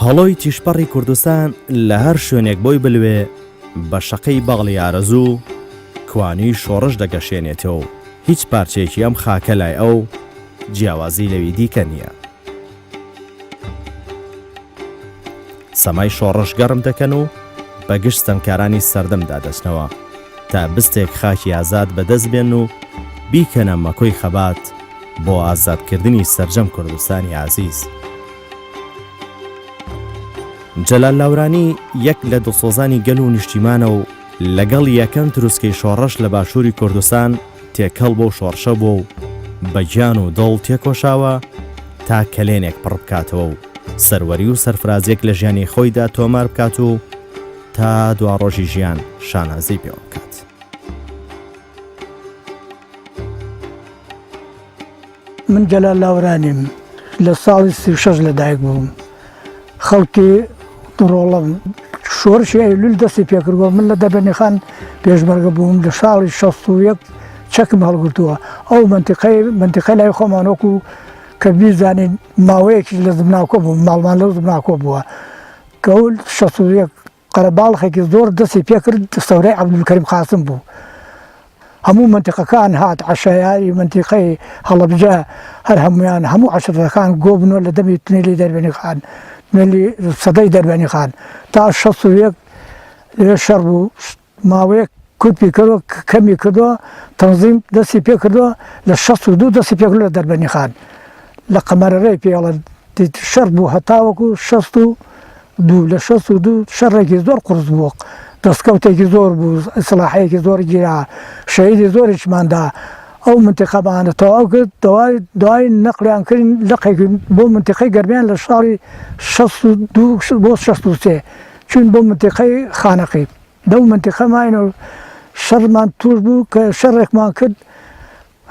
هەڵۆی تیشپەڕی کوردستان لە هەر شوێنێک بۆی بلوێ بە شەقەی بەغڵی ئارەزوو کوانی شۆڕش دەگەشێنێتەوە و هیچ پارچەیەکی ئەم خاکە لای ئەو جیاوازی لەوی دیکە نییە. سەمای شۆڕش گەڕم دەکەن و بە گشت ستەمکارانی سەردەمدا دەچنەوە تا بستێک خاکی ئازاد بەدەست بێن و بیکەنە مەکۆی خەبات بۆ ئازادکردنی سەرجەم کوردستانی عزیز. جەلال لاورانی یەک لە دڵسۆزانی گەل و نیشتیمانە و لەگەڵ یەکەم تروسکەی شۆڕش لە باشووری کوردستان تێکەڵ بۆ شۆڕشە بوو و بە گیان و دڵ تێکۆشاوە تا کەلێنێک پڕ بکاتەوە و سەروەری و سەرفرازێک لە ژیانی خۆیدا تۆمار بکات و تا دوا ڕۆژی ژیان شانازی پێوە بکات. من جەلال لاورانیم، لە ساڵی 36 لەدایک بووم. خەڵکی ڕۆڵەم شۆڕشی ئەیلول دەستی پێکردووە. من لە دەبەنیخان پێشمەرگە بووم لە ساڵی 61 چەکم هەڵگرتووە. ئەو منتیقەی لای خۆمان وەکو کە بیزانین ماوەیەکی لە زمناکۆ بوو، ماڵمان لەو زمناکۆ بووە کە ئەو 61 قەرەباڵخێکی زۆر دەستی پێکرد. سەورەی عەبدولکەریم قاسم بوو. هەموو منتیقەکان هات، عەشایاری منتیقەی هەڵەبجە هەر هەمویان هەموو عەشەرەکان گۆبنەوە لە دەمی تونێلی دەربەنیخان، تونێلی سەدەی دەربەنیخان تا 61 لێ شەڕ بوو. ماوەیەک کوتپی کردووە، کەمی کردووە، تەنزیم دەستی پێ کردووە. لە 62 دەستی پێکردووە لە دەربەنیخان لە قەمەرەرەی پێڵە شەڕ بوو هەتاوەکو 62. لە 62 شەڕێکی زۆر قورس بووە، دەستکەوتێکی زۆر بوو، ئیسلاحەیەکی زۆر گیرا، شەهیدی زۆریشماندا. ئەو منتیقەبانەتەوە ئەو کرد دوای نەقلیان کردین لەقێکی بۆ منتیقەی گەرمیان لە ساڵی 62 بۆ 63 چون بۆ منتیقەی خانەقی. دەو منتیقەماینەوە شەڕمان توش بوو کە شەڕێکمان کرد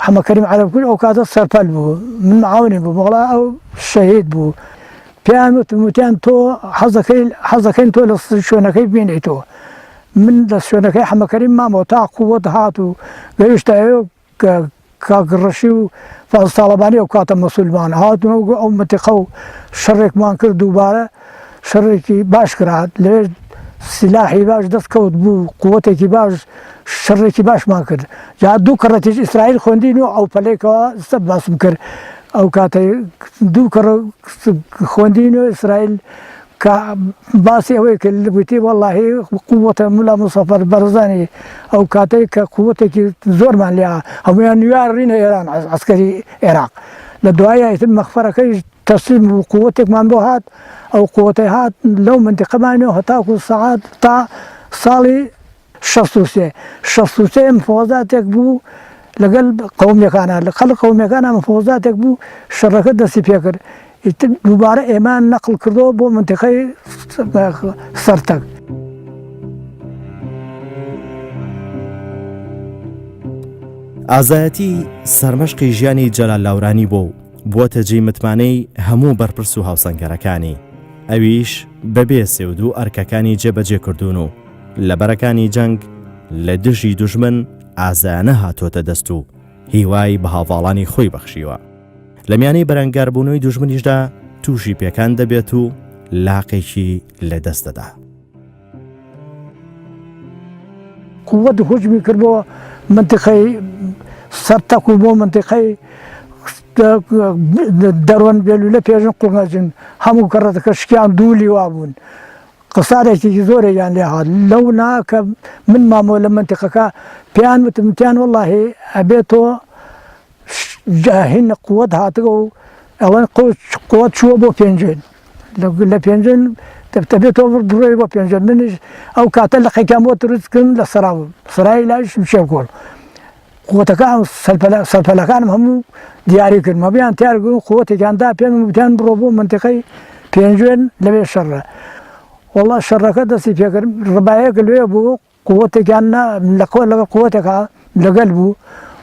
حەمەکەریم عەرەبکوور ئەو کاتە سەرپەل بوو. من معاونی بوو، بەڵا ئەو شەهید بوو. پێیان وتیان تۆ حەزەکەین تۆ لە شوێنەکەی ببینیتەوە. من لە شوێنەکەی حەمەکەریم مامەوە تا قووەت هات و گەیشتە ئێوە کە کاگڕەشی و فازتاڵەبانی ئەو کاتە مەسوولمان هاتونەوە ئەو منتیقە و شەڕێکمان کرد. دووبارە شەڕێکی باش کرات، لەوێ سلاحی باش دەستکەوت بوو، قووەتێکی باش، شەڕێکی باشمان کرد. جا دوو کەڕەتیش ئیسرائیل خوێندین و ئەو پەلێکەوە سەد باسم کرد. ئەو کاتە دوو کەڕە خوێندین و ئیسرائیل کە باسی ئەوەی کە گوتی وەڵڵاهی قووەتە مولا موسەفەر بەرزانی ئەو کاتەی کە قووەتێکی زۆرمان لێ هەمویان نوێڕینە ئێران عەسکەری عێراق. لە دوایە مەخفەرەکەی تەسلیم و قووەتێکمان بۆ هات. ئەو قووەتەی هات لەو منتیقەمانەوە هەتاکو سەعات تا ساڵی 63 مفۆزاتێک بوو لەگەڵ قەومیەکانە، لە خەڵک قەومیەکانە مفۆزاتێک بوو. شەڕەکە دەستی پێکرد. دووبارە ئێمان نەقل کردەوە بۆ منتیقەی سەرتەک. ئازایەتی سەرمەشقی ژیانی جەلال لاورانی بووە جێی متمانەی هەموو بەرپرس و هاوسەنگەرەکانی. ئەویش بەبێ سێودوو ئەرکەکانی جێبەجێ کردوون و لە بەرەکانی جەنگ لە دژی دوژمن ئازایانە هاتۆتە دەست و هیوای بە هاوڵانی خۆی بەخشیوە. لە میانەی بەرەنگاربوونەوەی دوژمنیشدا تووشی پێکان دەبێت و لاقێکی لە دەست دەدا. قووەت هوجمی کرد بۆ منتیقەی سەرتەک و بۆ منتیقەی دەروەن بێلوولە پێشن قوڵنەجن هەموو کەڕەتەکە شکیان دوولی وا بوون. قسارێکی زۆرێکیان لێ هات. لەو ناکە من مامۆ لە منتیقەکە پێیان وتیان وەڵڵاهی ئەبێتەوە هین قووەت هاتگە و ئەوەن قووەت چووە بۆ پێنجێن. لە پێنجێن دەبێتەوە بڕۆی بۆ پێنجێن. منیش ئەو کاتە لە قەیکان بۆ تروستکردن لە سەرا بووم، سەرای لایش شێوکۆڵ. قووەتەکان سەرپەلەکانم هەموو دیاری کرد. مەبیان تیارگرن قووەتێکیاندا پێم وتیان بڕۆ بۆ منتیقەی پێنجێن لەوێ شەڕە. وەڵڵا شەڕەکە دەستی پێکرد. ڕبایەکە لێ بوو، قووەتێکیان لەگەڵ قووەتێکا لەگەل بوو.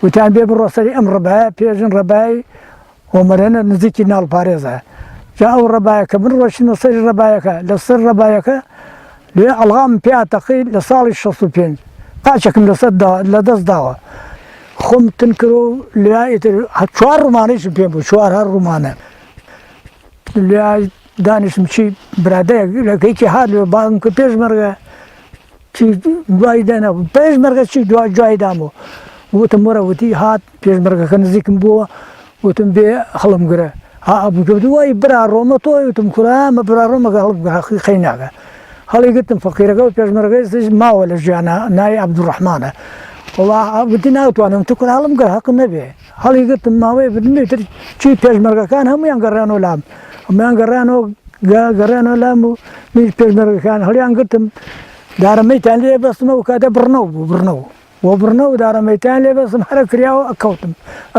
وتیان بێ بڕۆ سەری ئەم ڕبایە پێژن ڕبای هۆمەرێنە نزیکی ناڵپارێزە. جا ئەو ڕبایەکە من ڕۆشتینە سەری ڕبایەکە. لە سەر ڕبایەکە لێ ئەڵغام پێاتەقی لە ساڵی 65 قاچێکم لە دەست داوە. خۆم تن کرد و لێ 4 ڕومانەیشم پێ بوو، 4 هەر ڕومانە. لێ دانیشتم چی برادەیەک لەکەیکی هات لێ باڵم کە پێشمەرگە چی دوای دەنەبوو پێشمەرگە چی دوای دامەوە وتم وەرە وتی هات پێشمەرگەکە نزیکم بووە وتم بێ هەڵم گرە دوای برا ڕۆمە تۆی وتم کوراامە برا ڕۆمەکە هەڵم خەی ناگە هەڵی گرتم فەقیرەکە و پێشمەرگەی ماوە لە ژیانە ناوی عەبدوڕەحمانە وتی ناتوانم تو کورا هەڵم گەر حەق نەبێ هەڵی گرتم ماوەی بدنێتر چی پێشمەرگەکان هەمویان گەڕیانەوە لام هەمویان گەڕیانەوە لام و میش پێشمەرگەکان هەڵیان گرتم دارەمەیتان لێ بەستمە و کاتە بڕنەوە بوو بڕنەوە دارەمەیتان لێ بەستم هەرە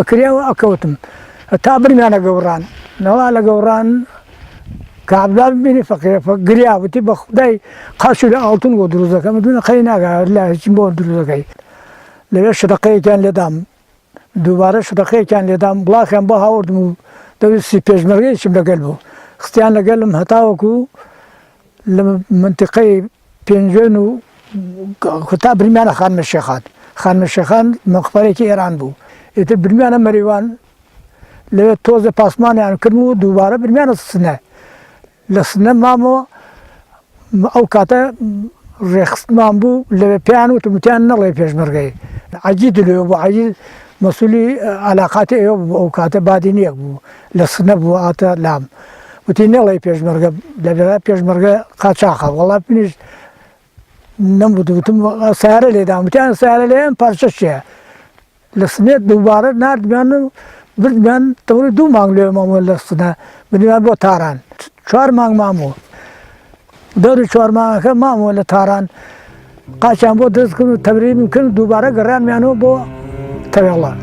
کریاوە ئەکەوتم تا برمیانە گەوڕان نەوا لە گەوڕان کابلا ببینی فەقیرە گریا وتی بە خودای قاچی لە ئاڵتون بۆ دروستەکەم دوونە خەی ناگا لە هیچ بۆ دروستەکەی لەوێ شتەقەیەکیان لێدام دووبارە شتەقەیەکیان لێدام بڵاخیان بۆ هاوردم و دەویستی پێشمەرگەیەکیم لەگەل بوو خستیان لەگەلم هەتاوەکو لە منتیقەی پێنجێن و تا برمیانە خانمە شێخان مەقبەرێکی ئێران بوو ئێتر برمیانە مەریوان لەوێ تۆزە پاسمانیان کرد و دووبارە برمیانە سنە لە سنە مامەوە ئەو کاتە ڕێخستمان بوو لەوێ پێیان وتیان نەڵێ پێشمەرگەی عەجید لێ بوو عەجید مەسوولی عەلاقاتی ئێوە بوو ئەو کاتە بادینیەک بوو لە سنە بوو ئاتە لام وتی نەڵێ پێشمەرگە لەبێرا پێشمەرگە قاچاقە وەڵام منیش نەموتم سیارە لێدام وتیان سیارە لێیان پارچە چییە لە سنێت دووبارە نردمیان و بردمیان تەوری 2 مانگ لێ مامەوە لە سنە بردمیان بۆ تاران 4 مانگ مامەوە دەوری 4 مانگەکە مامەوە لە تاران قاچیان بۆ دەستکردن و تەبریزم کرد دووبارە گەڕیانمیانەوە بۆ تەوێڵە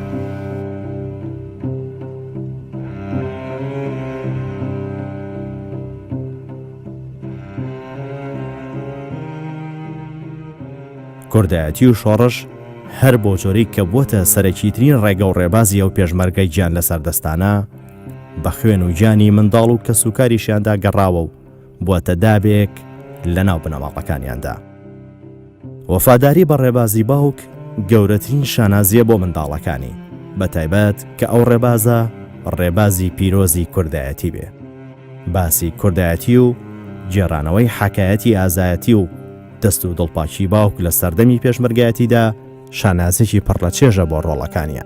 کوردایەتی و شۆڕش هەر بۆ جۆرەی کە بووەتە سەرەکیترین ڕێگە و ڕێبازی ئەو پێشمەرگەی گیان لەسەر دەستانە بە خوێن و گیانی منداڵ و کەس و کاریشیاندا گەڕاوە و بووەتە دابێک لە ناو بنەماڵەکانیاندا وەفاداری بە ڕێبازی باوک گەورەترین شانازیە بۆ منداڵەکانی بە تایبەت کە ئەو ڕێبازە ڕێبازی پیرۆزی کوردایەتی بێ باسی کوردایەتی و جێڕانەوەی حەکایەتی ئازایەتی و دەست و دڵپاچی باوک لە سەردەمی پێشمەرگایەتیدا شانازێکی پڕ لە چێژە بۆ ڕۆڵەکانیە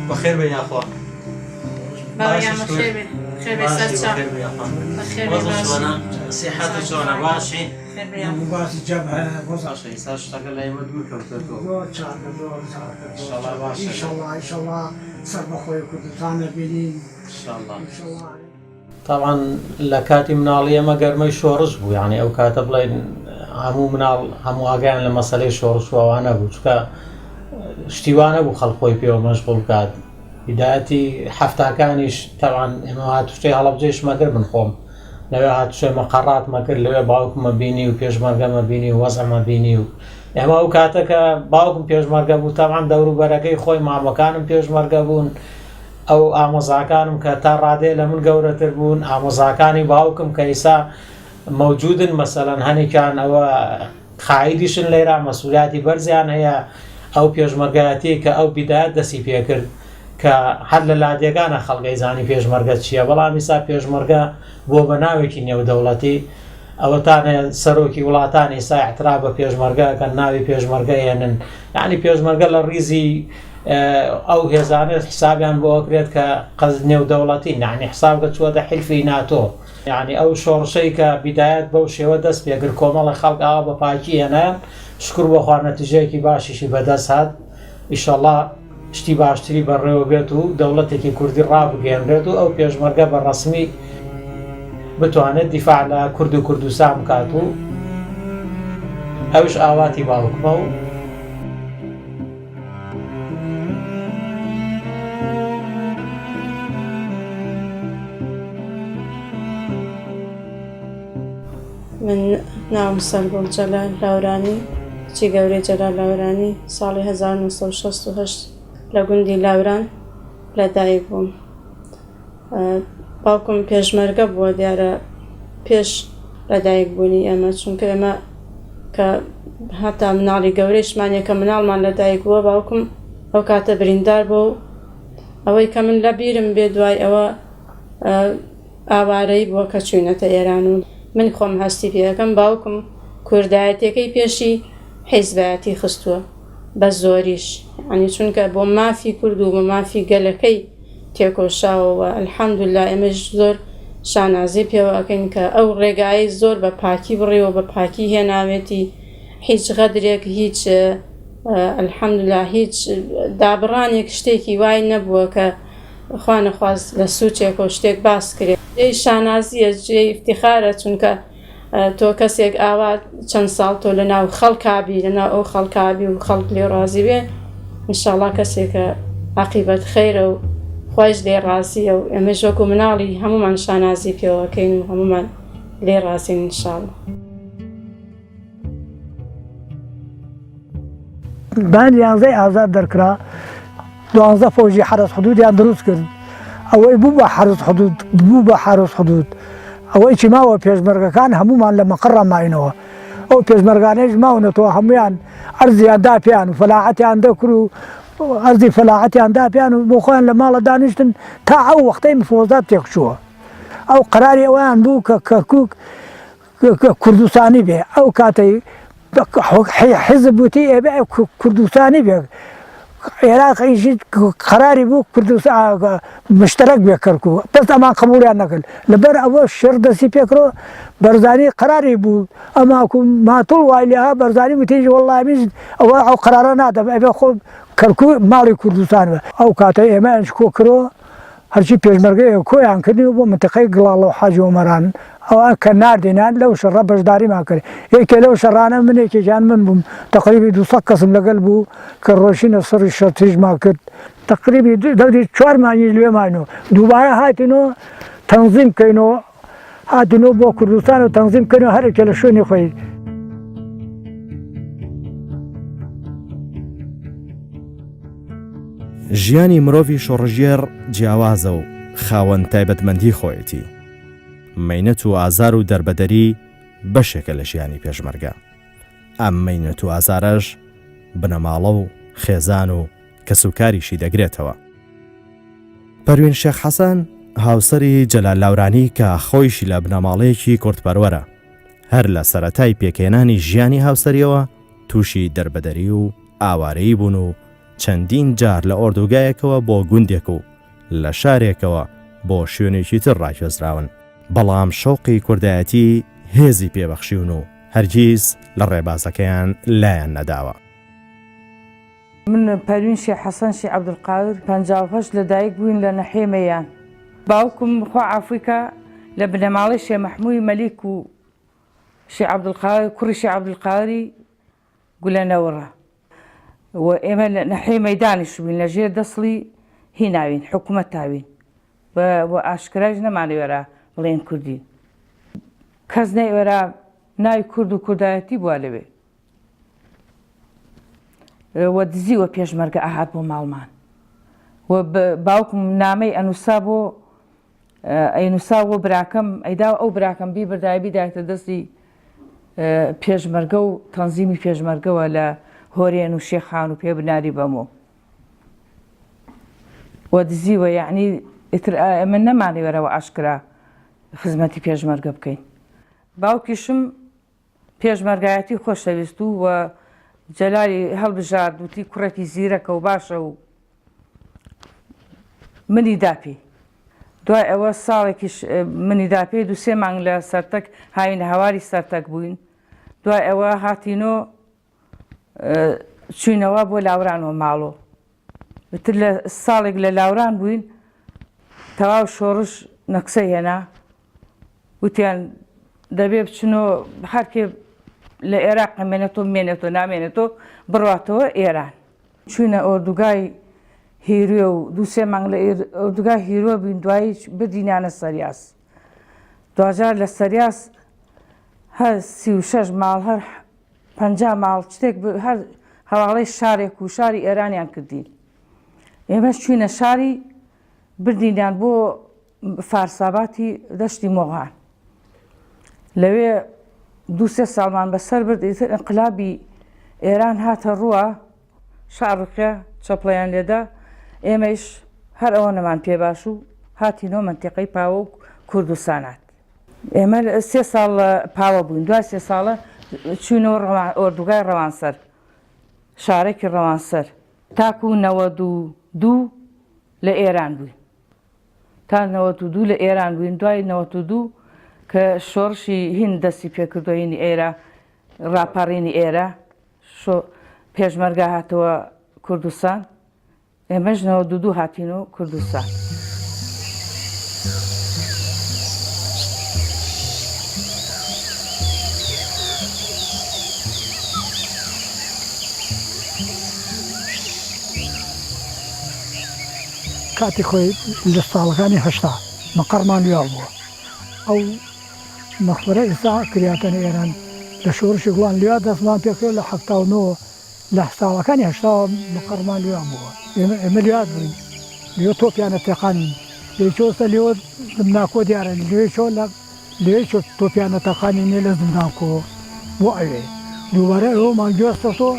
بخير بين يا اخوان خير بسرچا بخير شلونه صحتك شلونه ماشي باسی جبهه ماشي ساشتغل لي مدمر كوتو ان شاء الله ماشي ان شاء الله سر بخوي كردستان بینین ان شاء الله طبعا لە کاتی مناڵی ئەمە گەرمەی شۆڕش بوو یعنی ئەو کاتە بڵێن هەموو مناڵ هەموو ئاگیان لە مەسەلەی شۆڕش وانە بوو چکە شتیوانە بوو خەڵخۆی پێوە مەشغوڵ بکات هیدایەتی هەفتاکانیش تەوان ئێمە هاتوشتەی هەڵەبجێشمەگر من خۆم لەوێ هاتوشێ مەقەڕاتمە کرد لەوێ باوکمە بینی و پێشمەرگەمە بینی و وەزەمە بینی و ئێمە ئەو کاتەکە باوکم پێشمەرگە بوو تەوان دەوروبەرەکەی خۆی مامەکانم پێشمەرگە بوون ئەو ئامۆزاکانم کە تا ڕادێ لە من گەورەتر بوون ئامۆزاکانی باوکم کە ئیسا مەوجودن مەسەلەن هەنێکیان ئەوە خایدیشن لێرە مەسئولیاتی بەرزیان هەیە ئەو پێشمەرگایەتی کە ئەو بیدایەت دەستی پێکرد کە هەر لە لادێگانە خەڵگەی زانی پێشمەرگە چییە بەڵام ئیسا پێشمەرگە بۆ بە ناوێکی نێودەوڵەتی ئەوەتانە سەرۆکی وڵاتانی ئیسا احترا بە پێشمەرگە کە ناوی پێشمەرگە هێنن یعنی پێشمەرگە لە ڕیزی ئەو هێزانێت حسابیان بۆ ئەکرێت کە قەز نێودەوڵەتی نعنی حسابگە چووەتە حیلفی ناتۆ یعنی ئەو شۆڕشەی کە بیدایەت بەو شێوە دەست پێگر کۆمەڵی خەڵک ئاوا بە پاکی هێنایان شکر بەخوا نەتیجەیەکی باشیشی بەدەست هات ئیشەڵڵا شتی باشتری بەڕێوە بێت و دەوڵەتێکی کوردی ڕابگەێنرێت و ئەو پێشمەرگە بە ڕەسمی بتوانێت دیفاع لە کورد و کوردستان بکات و ئەوش ئاواتی باوکمە و من ناوم سەرگۆڵ جەلال لاورانی کچی گەورەی جەلال لاورانی ساڵی 1968 لە گوندی لاوران لەدایک بووم. باوکم پێشمەرگە بووە دیارە پێش لەدایک بوونی ئێمە چونکە ئێمە کە هەتا مناڵی گەورەیشمان یەکە مناڵمان لەدایک بووە باوکم ئەو کاتە بریندار بوو ئەوەی کە من لە بیرم بێ دوای ئەوە ئاوارەی بووە کە چوینەتە ئێران و من خۆم هەستی پێەکەم باوکم کوردایەتەکەی پێشی حیزبایەتی خستووە بە زۆریش ئەنی چونکە بۆ مافی کورد و بۆ مافی گەلەکەی تێکۆشاوەوە ئەلحەمدولیلا ئێمەش زۆر شانازی پێوەکەین کە ئەو ڕێگایی زۆر بە پاکی بڕێەوە بە پاکی هێناوێتی هیچ غەدرێک هیچ ئەلحەمدولیلا هیچ دابڕانێک شتێکی وای نەبووە کە خوا نەخواست لە سوچێک و شتێک باس کرێت جێی شانازیە جێی افتیخارە چونکە تۆ کەسێک ئاوا چەند ساڵ تۆ لە ناو خەڵکابی لەناو ئەو خەڵکابی و خەڵک لێ ڕازی بێ ئینشاڵڵا کەسێکە عاقیبەت خەیرە و خۆش لێ ڕازیە و ئێمەش وەکو مناڵی هەمومان شانازی پێوەکەین و هەمومان لێ ڕازین ئینشاڵڵا. بان 11 ئازاد دەرکرا 12 فۆژی حرس حدودیان دروست کرد ئەوەی بوو بە حرس حدود بوو بە حرس حدود ئەوەی چی ماوە پێشمەرگەکان هەمومان لە مەقڕە ماینەوە ئەو پێشمەرگانەیش ماونەتەوە هەمویان ئەرزیان داپیان و فەلاحەتیان دەکر و ئەرزی فەلاحەتیان داپیان و بۆ خۆیان لە ماڵە دانیشتن تا ئەو وەختەی مفۆزات تێکچووە ئەو قەراری ئەویان بوو کە کەرکووک کوردستانی بێ ئەو کاتەی حیزب وتی ئێبێ کوردستانی بێ عێراقیشی قەراری بوو مشترەک بێ کەرکوو بەس ئەمان قبوڵیان نەکرد لەبەر ئەوە شێر دەستی پێکرۆ بەرزانی قەراری بوو ئەماکو ماتوڵ وای لێها بەرزانی وتیژ وەڵامیش ئەوە ئەو قەرارە نادەم ئەبێ خۆ کەرکوو ماڵی کوردستان بێ ئەو کاتە ئێمەش کۆ کرۆ هەرچی پێشمەرگەی کۆیان کردی و بۆ منتەقەی گڵاڵ و حاجی ومەران ئەوان کە ناردێنان لەو شەڕە بەشداریمان کرد یەکێ لەو شەڕانە منێکێکیان من بووم تقریبی 200 کەسم لەگەڵ بوو کە ڕۆژینە سەری شەرتیژمان کرد تقریبی دەوری 4 مانگی لێمانەوە دووبارە هاتینەوە تەنزیم بکەینەوە هاتینەوە بۆ کوردستان و تەنزیم بکەینەوە هەرێکێ لە شوێنی خۆی. ژیانی مرۆڤی شۆڕژێر جیاوازە و خاوەن تایبەتمەندی خۆیەتی مەینەت و ئازار و دەربەدەری بەشێکە لە ژیانی پێشمەرگە ئەم مەینەت و ئازارەش بنەماڵە و خێزان و کەسوکاریشی دەگرێتەوە. پەروین شێخ حەسەن هاوسەری جەلال لاورانی کە خۆیشی لە بنەماڵەیەکی کورتپەروەرە هەر لە سەرەتای پێکێنانی ژیانی هاوسەریەوە تووشی دەربەدەری و ئاوارەیی بوون و چەندین جار لە ئۆردوگایەکەوە بۆ گوندێک و لە شارێکەوە بۆ شوێنێکی تر ڕاکێزراون بەڵام شەوقی کوردایەتی هێزی پێبەخشیون و هەرگیز لە ڕێبازەکەیان لایەن نەداوە. من پەروین شێخ حەسەن شی عەبدولقادر 58 لەدایک بووین لە نەحێمەیان باوکم خوا عەفویکە لە بنەماڵی شێخ مەحموودی مەلیک و شێخ عەبدولقادر کوڕی شێخ عەبدولقادری گولەنەوڕە و ئێمە لە نەحێمەی دانیش بووین لەژێر دەسڵی هیناوین حکوومەت تاوین و ئاشکراش نەمانەوێرە بڵێن کوردین کەس نەیوێرە ناوی کورد و کوردایەتی بووە لەوێ و دزیوە پێشمەرگە ئاهات بۆ ماڵمان و باوکم نامەی ئەنووسا بۆ براکەم ئەیدا ئەو براکەم بیبردای بیدایەتە دەستی پێشمەرگە و تەنزیمی پێشمەرگەوە لە هۆرێن و شێخان و پێ بناری بەمۆ و دزیوە یعنی ئێمە نەمانەوێرەوە ئاشکرا خزمەتی پێشمەرگە بکەین. باوکیشم پێشمەرگایەتی خۆشەویست و جەلالی هەڵبژارد وتی کوڕێکی زیرەکە و باشە و منی داپی دوای ئەوە ساڵێکیش منی داپی 2-3 مانگ لە سەرتەک هاوینە هەواری سەرتەک بووین دوای ئەوە هاتینۆ چوینەوە بۆ لاورانەوە ماڵۆ بتر لە ساڵێک لە لاوران بووین تەواو شۆڕش نەکسە هێنا وتیان دەبێ بچنەوە هەرکێ لە عێراق مێنێتەوە مێنێتەوە نامێنێتەوە بڕاتەوە ئێران چوینە ئۆردوگای هیروێ و 2-3 مانگ لە ئۆردوگای هیروە بووین دوایی بدینانە سەریاس دوجار لە سەریاس هەر 36 ماڵ هەر 50 ماڵ شتێک هەر هەواڵەی شارێک و شاری ئێرانیان کردین ئێمەش چوینە شاری بردینیان بۆ فارساباتی دەشتی مۆغان لەوێ 2-3 ساڵمان بەسەر برد ئینقلابی ئێران هاتە ڕووە شارڕکە چەپڵیان لێدا ئێمەش هەر ئەوە نەمان پێ باش و هاتینەوە منتیقەی پاوە و کوردستانات ئێمە 3 ساڵ پاوە بووین دوای 3 ساڵە چوونەوە ئۆردوگای ڕەوانسەر شارێکی ڕەوانسەر تاکو 92 لە ئێران بووین تا 92 لە ئێران بووین دوای 92 کە شۆڕشی هین دەستی پێکردوینی ئێرە ڕاپەڕینی ئێرە پێشمەرگا هاتەوە کوردستان ئێمەش 92 هاتینەوە کوردستان کاتی خۆی لە ساڵەکانی هەشتا مەقەڕمان لێ بووە ئەو مەخبەرە ئێستا کریاتەنە ئێران لە شۆڕشی گوڵان لێ دەستمان پێکرد لە 79 لە ساڵەکانی هەشتاوە مەقەڕمان لێ بووە ئێمە لێات بووین لێ تۆپیانە تێقانین لێچۆستە لێوە زمناکۆ دیارن لێ تۆپیانە تەقانی نێ لە زمناکۆ بۆ ئەوێ دووبارە ئەوەمان گوێستەوە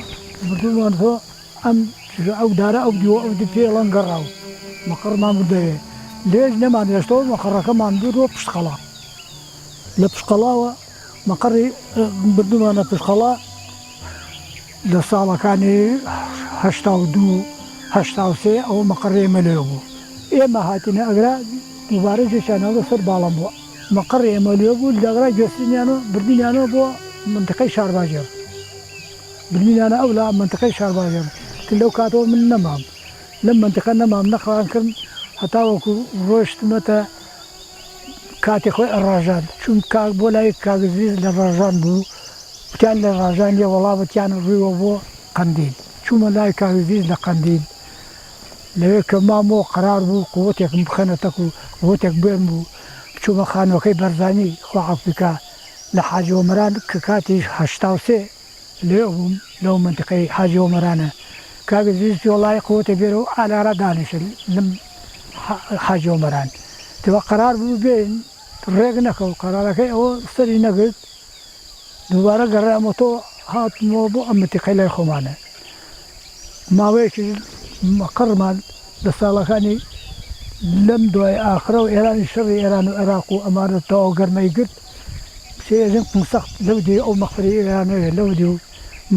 بردومانەوە ئەو دارە ئەو دیوە ئەو پێڵەن گەڕاو مەقەڕمان بدەوێ لێش نەمان هێشتەوە مەقەڕەکەمان دوورۆ پشتقەڵا لە پشتقەڵاوە مەقەڕی بردومانە پشتقەڵا لە ساڵەکانی 82 83 ئەوە مەقەڕی ئێمە لێ بوو ئێمە هاتینە ئەگرا دووبارە جێشانەوە سەر باڵم بووە مەقەڕی ئێمە لێ بوو لەگرا گوێستنیانەوە بردینیانەوە بۆ منتقەی شارباژێر بردینیانە ئەو لە منتقەی شارباژێر لەو کاتەوە من نەمام لەم منتقە نەمام نەخوان کرد هەتاوەکو ڕۆشتمەتە کاتی خۆی ئەڕاژان چون بۆ لای کاگزیز لە ڕاژان بوو وتیان لە ڕاژان لێ وەڵامەتیان ڕوویەوە بۆ قەندیل چوومە لای کاگزیز لە قەندیل لەوێ کە مامۆ قەرار بوو قووەتێکم بخەنەتەک و قووەتێک بێن بوو بچوومە خانوەکەی بەرزانی خواحافریکا لە حاجی ئۆمەران کە کاتیش 83 لێ بووم لەو منتقەی حاجی ئۆمەرانە کاگزیز وڵای قووەتە بێرەوە ئالارە دانیشە لەم حاجی ئۆمەران تەوە قەرار بوو بێن ڕێک نەکەوت قەرارەکەی ئەوە سەری نەگرت دووبارە گەڕامەوە هاتمەوە بۆ ئەم منتقەی لای خۆمانە ماوەیەکی مەقەڕمان لە ساڵەکانی لەم دوای ئاخرە و ئێرانی شەڕی ئێران و عێراق و ئەمانە تەواو گەرمەی گرت سێژن سەخت لەو دی ئەو مەخفەری ئێرانەوێ لەو دی و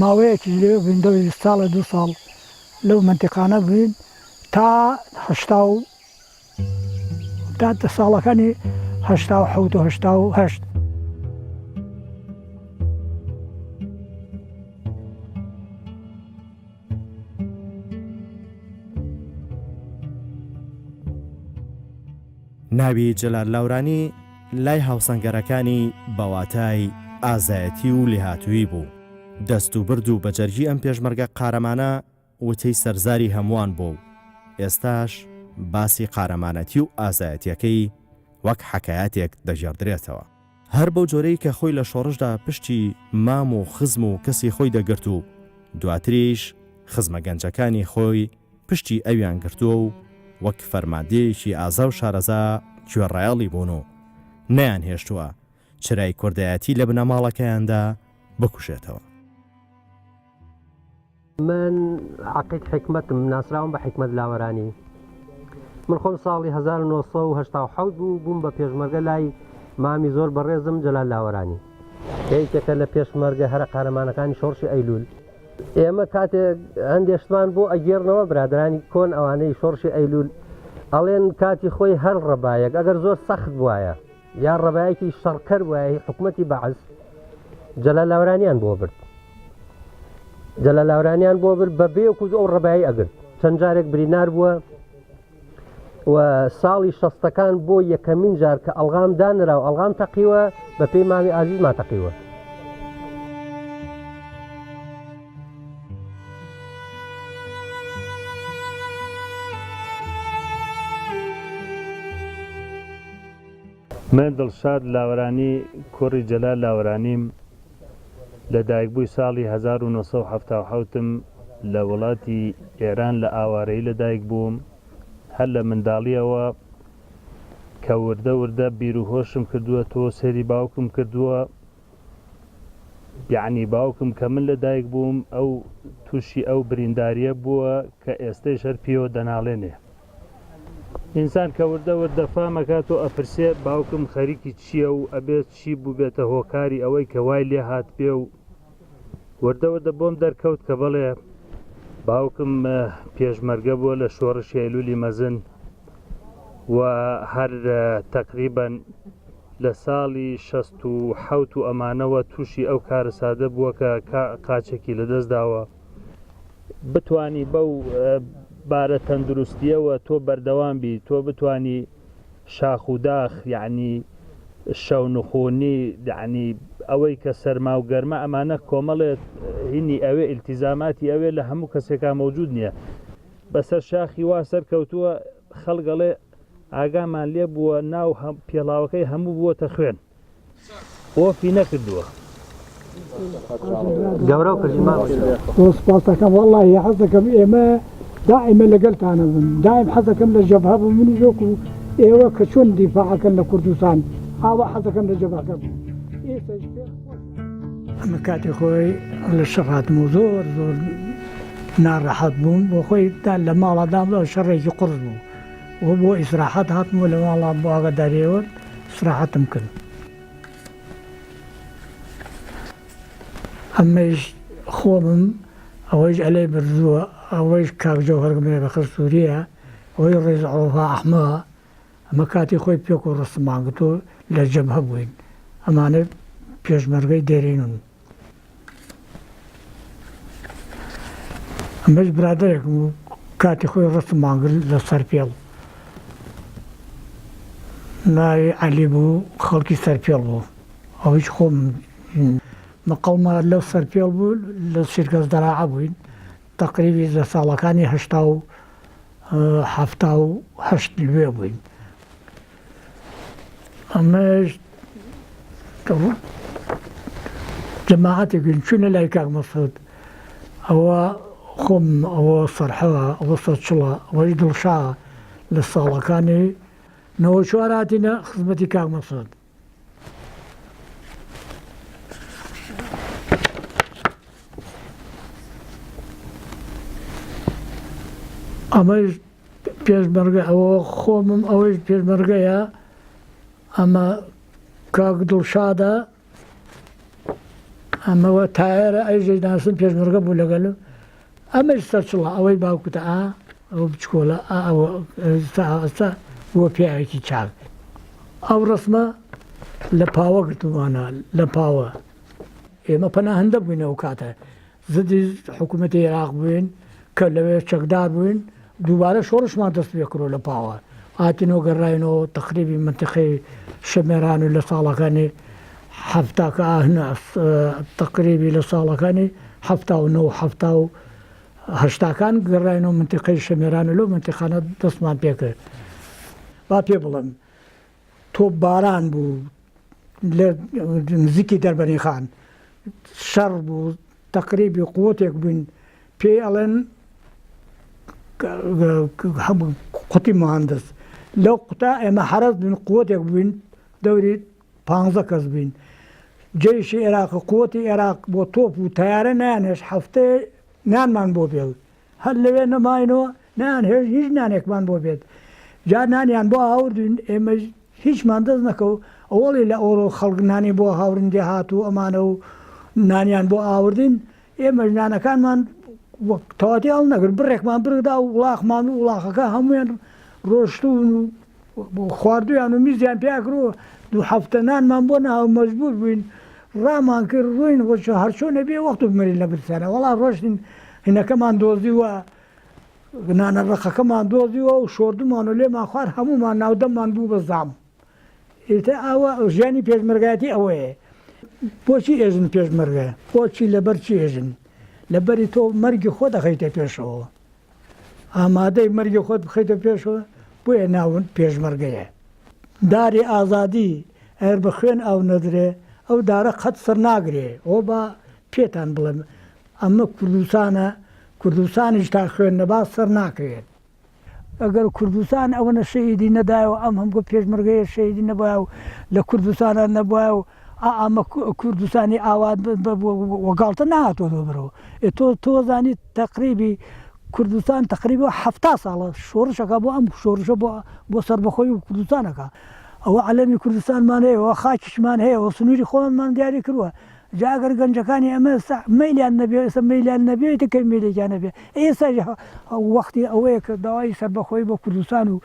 ماوەیەکی لێ بووین دەوری ساڵە 2 ساڵ لەو منتقانە بووین تا ساڵەکانی 87 و 88 ناوی جەلال لاورانی لای هاوسەنگەرەکانی بەواتای ئازایەتی و لێهاتووی بوو دەست و برد و بەجەرگی ئەم پێشمەرگە قارەمانە وتەی سەرزاری هەمووان بوو ئێستاش باسی قارەمانەتی و ئازایەتیەکەی وەک حەکایەتێک دەژێردرێتەوە هەر بەو جۆرەی کە خۆی لە شۆڕشدا پشتی مام و خزم و کەسی خۆی دەگرت و دواتریش خزمە گەنجەکانی خۆی پشتی ئەویان گرتووە و وەک فەرماندەیەکی ئازا و شارەزا گوێڕایەڵی بوون و نەیان هێشتووە چرای کوردایەتی لە بنەماڵەکەیاندا بکوشێتەوە من عقیق حکمتم ناسراوم بە حکمت لاوەرانی من خۆم ساڵی 1970 بووم بە پێشمەرگە لای مامی زۆر بەڕێزم جەلال لاوەرانی یەکێکە لە پێشمەرگە هەرە قارەمانەکانی شۆڕشی ئەیلول ئێمە کاتێک هەندێشتمان بۆ ئەگێڕنەوە برادرانی کۆن ئەوانەی شۆڕشی ئەیلول ئەڵێن کاتی خۆی هەر ڕەبایەک ئەگەر زۆر سەخت بواە یا ڕەبایەکی شەڕکەر وایە حکومەتی بەعز جەلال لاوەرانیان بۆ برد جەلال لاوەرانیان بۆ برد بە بێوەکو ئەو ڕەبایی ئەگرت چەند جارێک برینار بووە و ساڵی شەستەکان بۆ یەکەمین جار کە ئەڵغام دانرا و ئەڵغام تەقیوە بە پێی مامی ئازیز ما تەقیوە من دڵشاد لاوەرانی کوڕی جەلال لاوەرانیم لە دایکبووی ساڵی 1970 لە وڵاتی ئێران لە ئاوارەی لە دایک بووم هەر لە منداڵیەوە کە وردە وردە بیر و هۆشم کردووە تۆ سێری باوکم کردووە یعنی باوکم کە من لەدایک بووم ئەو تووشی ئەو برینداریە بووە کە ئێستەی شەر پێوە دەناڵێنێ ئینسان کە وردە وردە فامەکات و ئەپرسێ باوکم خەریکی چییە و ئەبێت چی بوو بێتە هۆکاری ئەوەی کە وای لێ هات پێ و وردە وردە بۆم دەرکەوت کە بەڵێ باوکم پێشمەرگە بووە لە شۆڕشی ئەیلولی مەزن و هەر تەقریبەن لە ساڵی 1960 و ئەمانەوە تووشی ئەو کارە سادە بووە کە قاچێکی لەدەست داوە بتانی بەو بارە تەندروستیەوە تۆ بەردەوام بی تۆ بتانی شاخ و داخ یعنی شەونخۆنی یعنی ئەوەی کە سەرما و گەرمە ئەمانە کۆمەڵێت هینی ئەوێ ئیلتیزاماتی ئەوێ لە هەموو کەسێکا مەوجود نییە بەسەر شاخی وا سەرکەوتووە خەڵگەڵێ ئاگامان لێ بووە ناو پێڵاوەکەی هەموو بووەتە خوێن ئۆفی نەکردووە گەورە و کردمان سپاسەکەم وەڵڵاهی حەزەکەم ئێمە دائما لەگەڵتانە بن دائم حەزەکەم لە جەبهە بوو منی وەکو ئێوە کە چۆن دیفاعەکەن لە کوردستان ئاوا حەزەکەم لە جەبهەکە بوو ئەمە کاتی خۆی لە شەڕاتم و زۆر زۆر ناڕەحەت بووم بۆ خۆی لە ماڵەدام شەڕێکی قورس بوو و بۆ ئیسراحەت هاتمەوە لە ماڵا بۆ ئاگاداریەوە ئیسراحەتم کرد ئەمەش خۆمم ئەوەیش ئەلێ بردووە ئەوەیش کاک جەوهەرگمێ بەخر سووریە ئەوەی ڕێز عەوفا ئەحمەدە ئەمە کاتی خۆی پێک و ڕستمان گرتۆ لە جەبهە بووین ئەمانە پێشمەرگەی دێرینون ئەمەش برادەرێکم و کاتی خۆی ڕستمان کرد لە سەرپێڵ ناوی عەلی بوو خەڵکی سەرپێڵ بوو ئەوەیش خۆم مەقەڵمان لەو سەرپێڵ بوو لە شیرکەس دەراعە بووین تەقریبی لە ساڵەکانی 1970 لێ بووین ئەمەش جەماعەتێکین چوونە لای کاک مەسعود ئەوە خۆم ئەوە سەرحەوە ئەوە سەرچڵە ئەوەی دڵشاوە لە ساڵەکانی 94 هاتینە خزمەتی کاک مەسعود ئەمەش پێشمەرگە ئەوە خۆمم ئەوەی پێشمەرگەیە ئەمە کاک دڵشادە ئەمەوە تایەرە ئەیژەی ناسم پێشمەرگە بوو لەگەل ئەمەش سەرچڵە ئەوەی باوکوتە ئەوە بچکۆلە ئەوەستا بۆ پیاوێکی چاک ئەو ڕسمە لە پاوە گرتومانە لە پاوە ئێمە پەناهەندە بووینەوە کاتە زدی حکوومەتی عێراق بووین کە لەوێ چەکدار بووین دووبارە شۆڕشمان دەست پێ کڕۆ لە پاوە هاتینەوە گەڕاینەوە تەقریبی منتیقەی شەمێران و لە ساڵەکانی هەفتاکە تەقریبی لە ساڵەکانی 1970 گەڕاینەوە منتیقەی شەمێران و لەو منتیقانە دەستمان پێکرد با پێ بڵم تۆ باران بوو لە نزیکی دەربەنی خان شەڕ بوو تەقریبی قووەتێک بووین پێی ئەڵێن قوتی مهندس لەو قوتا ئێمە حرەز بووین قووەتێک بووین دەوری 15 کەس بووین جێیشی عێراق قووەتی عێراق بۆ تۆپ و تەیارە نایانهێش هەفتەیە نانمان بۆ بێت هەر لەوێ نەماینەوە نایانهێش هیچ نانێکمان بۆ بێت جا نانیان بۆ هاوردوین ئێمە هیچمان دەست نەکەوت ئەوڵی لە ئەوڕۆ خەڵک نانی بۆ هاورندێ هات و ئەمانە و نانیان بۆ ئاوردین ئێمە ژنانەکانمان تەواتی هەڵ نەگرت بڕێکمان بردا و وڵاقمان و وڵاقەکە هەمویان ڕۆشتون و خواردویان و میزیان پیاکرۆ دوو هەفتە نانمان بۆ ناو مەجبور بووین ڕامان کرد ڕووین هەر چۆنە بێ وەختو بمەری لە برسانە وەڵا ڕۆشتین هینەکەمان دۆزیوە نانە ڕقەکەمان دۆزیوە و شۆردومان و لێمان خوارد هەمومان ناودەممان بوو بە زام ئێتە ئەوە ژیانی پێشمەرگایەتی ئەوەیە بۆچی ئێژن پێشمەرگە بۆچی لەبەر چی ئێژن لەبەری تۆ مەرگی خۆ دەخەیتە پێشەوە ئامادەی مەرگی خۆت بخەیتە پێشەوە بۆیە ناون پێشمەرگەیە داری ئازادی ئەر بە خوێن ئەو نەدرێ ئەو دارە قەت سەر ناگرێ ئەو بە پێتان بڵێم ئەمە کوردستانە کوردستانیش تا خوێن نەباس سەر ناکەوێت ئەگەر کوردستان ئەوەنە شەیدی نەدایەوە ئەم هەمگۆ پێشمەرگەیە شەیدی نەبایە و لە کوردستانە نەبایە و ئەمە کوردستانی ئاوات وەگاڵتە نهاتۆ دۆ برەوە تۆزانی تقریبی کوردستان تقریبا 70 ساڵە شۆڕشەکە بۆ ئەم شۆڕشە بۆ سەربەخۆی و کوردستانەکە ئەوە عەلەمی کوردستانمان هەیە ئەوە خاکیشمان هەیە و سنووری خۆمانمان دیاری کردووە جاگەر گەنجەکانی ئەمە مەیلیان نەبێ ئێستا مەیلیان نەبێتەکەی مێلێکیان نەبێ ئێستا وەختی ئەوەیە کە داوای سەربەخۆی بۆ کوردستان و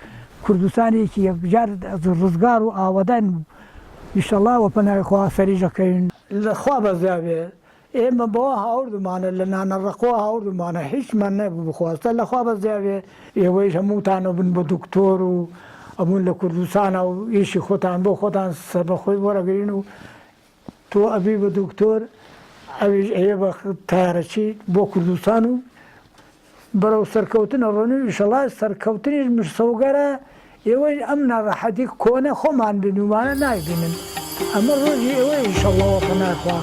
کوردستانێکی یەکجار ڕزگار و ئاوەدان ئیشەڵڵا وە پەنای خوا سەریژەکەین لەخوا بەزیاوێ ئێمە بەوە هاوردمانە لە نانەڕەقۆ هاوردمانە هیچمان نەبوو بخواستە لەخوا بەزیاوێ ئێوەیش هەمووتانە بن بە دکتۆر و ئەمون لە کوردستانە و ئیشی خۆتان بۆ خۆتان سەربەخۆی وەرەگرین و تۆ ئەبی بە دکتۆر ئەویش ئەیە بە تارەچی بۆ کوردستان و بەرەو سەرکەوتنە ڕۆنی ئیشەڵا سەرکەوتنیش مشسەوگەرە ئێوەی ئەم ناڕەحەتی کۆنە خۆمان بینومانە نایبینن ئەمە ڕۆژی ئێوەی ئیشەڵڵاوە پەنای خوا